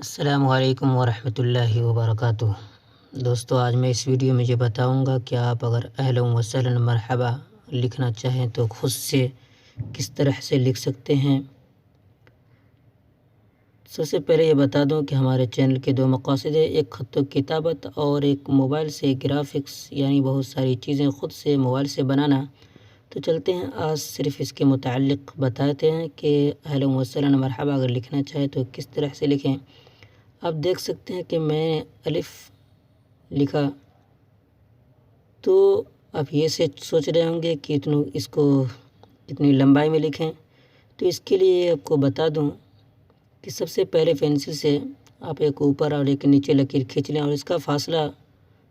السلام علیکم ورحمۃ اللہ وبرکاتہ۔ دوستو، آج میں اس ویڈیو میں یہ بتاؤں گا کہ آپ اگر اہلا وسہلا مرحبا لکھنا چاہیں تو خود سے کس طرح سے لکھ سکتے ہیں۔ سب سے پہلے یہ بتا دوں کہ ہمارے چینل کے دو مقاصد ہیں، ایک خط و کتابت اور ایک موبائل سے گرافکس، یعنی بہت ساری چیزیں خود سے موبائل سے بنانا۔ تو چلتے ہیں، آج صرف اس کے متعلق بتاتے ہیں کہ اہلا وسہلا مرحبا اگر لکھنا چاہیں تو کس طرح سے لکھیں۔ آپ دیکھ سکتے ہیں کہ میں نے الف لکھا، تو آپ یہ سوچ رہے ہوں گے کہ اس کو اتنی لمبائی میں لکھیں۔ تو اس کے لیے آپ کو بتا دوں کہ سب سے پہلے پینسل سے آپ ایک اوپر اور ایک نیچے لکیر کھینچ لیں اور اس کا فاصلہ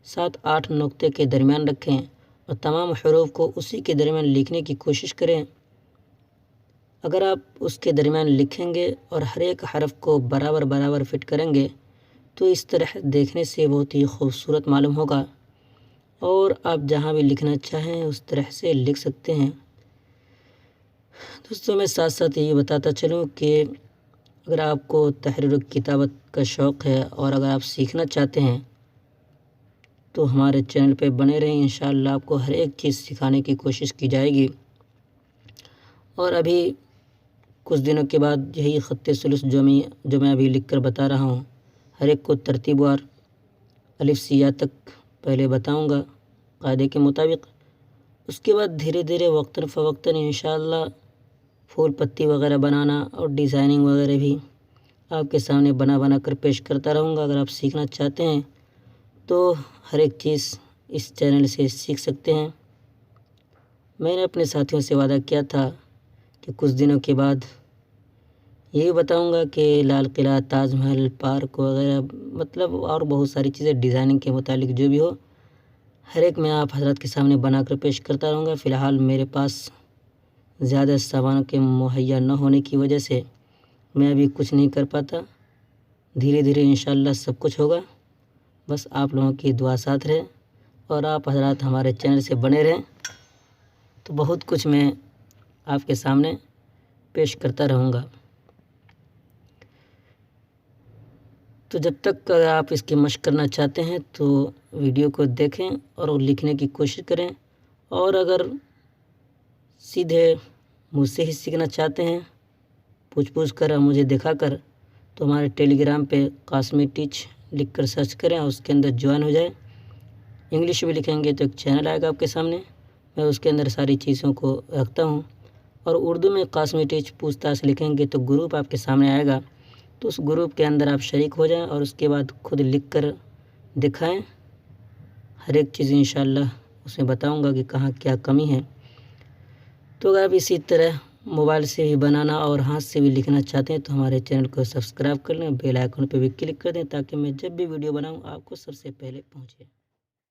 7-8 نقطے کے درمیان رکھیں اور تمام حروف کو اسی کے درمیان لکھنے کی کوشش کریں۔ اگر آپ اس کے درمیان لکھیں گے اور ہر ایک حرف کو برابر فٹ کریں گے تو اس طرح دیکھنے سے بہت ہی خوبصورت معلوم ہوگا، اور آپ جہاں بھی لکھنا چاہیں اس طرح سے لکھ سکتے ہیں۔ دوستوں، میں ساتھ ساتھ یہ بتاتا چلوں کہ اگر آپ کو تحریر و کتابت کا شوق ہے اور اگر آپ سیکھنا چاہتے ہیں تو ہمارے چینل پہ بنے رہیں، انشاءاللہ آپ کو ہر ایک چیز سکھانے کی کوشش کی جائے گی۔ اور ابھی کچھ دنوں کے بعد یہی خط ثلث جو میں ابھی لکھ کر بتا رہا ہوں، ہر ایک کو ترتیب وار الف سے یا تک پہلے بتاؤں گا قاعدے کے مطابق۔ اس کے بعد دھیرے دھیرے وقتاً فوقتاً انشاءاللہ پھول پتی وغیرہ بنانا اور ڈیزائننگ وغیرہ بھی آپ کے سامنے بنا کر پیش کرتا رہوں گا۔ اگر آپ سیکھنا چاہتے ہیں تو ہر ایک چیز اس چینل سے سیکھ سکتے ہیں۔ میں نے اپنے ساتھیوں سے وعدہ کیا تھا کہ کچھ دنوں کے بعد یہی بتاؤں گا کہ لال قلعہ، تاج محل، پارک وغیرہ، مطلب اور بہت ساری چیزیں ڈیزائننگ کے متعلق جو بھی ہو، ہر ایک میں آپ حضرات کے سامنے بنا کر پیش کرتا رہوں گا۔ فی الحال میرے پاس زیادہ سامان کے مہیا نہ ہونے کی وجہ سے میں ابھی کچھ نہیں کر پاتا۔ دھیرے دھیرے انشاءاللہ سب کچھ ہوگا، بس آپ لوگوں کی دعا ساتھ رہے اور آپ حضرات ہمارے چینل سے بنے رہیں تو بہت کچھ میں آپ کے سامنے پیش کرتا رہوں گا۔ تو جب تک آپ اس کی مشق کرنا چاہتے ہیں تو ویڈیو کو دیکھیں اور لکھنے کی کوشش کریں، اور اگر سیدھے مجھ سے ہی سیکھنا چاہتے ہیں پوچھ کر مجھے دکھا کر، تو ہمارے ٹیلی گرام پہ قاسمی ٹیچ لکھ کر سرچ کریں اور اس کے اندر جوائن ہو جائیں۔ انگلش میں لکھیں گے تو ایک چینل آئے گا آپ کے سامنے، میں اس کے اندر ساری چیزوں کو رکھتا ہوں، اور اردو میں قاسمی ٹیچ پوچھتا سے لکھیں گے تو گروپ آپ کے سامنے آئے گا، تو اس گروپ کے اندر آپ شریک ہو جائیں اور اس کے بعد خود لکھ کر دکھائیں۔ ہر ایک چیز انشاءاللہ اس میں بتاؤں گا کہ کہاں کیا کمی ہے۔ تو اگر آپ اسی طرح موبائل سے بھی بنانا اور ہاتھ سے بھی لکھنا چاہتے ہیں تو ہمارے چینل کو سبسکرائب کر لیں، بیل آئیکن پہ بھی کلک کر دیں تاکہ میں جب بھی ویڈیو بناؤں آپ کو سب سے پہلے پہنچے۔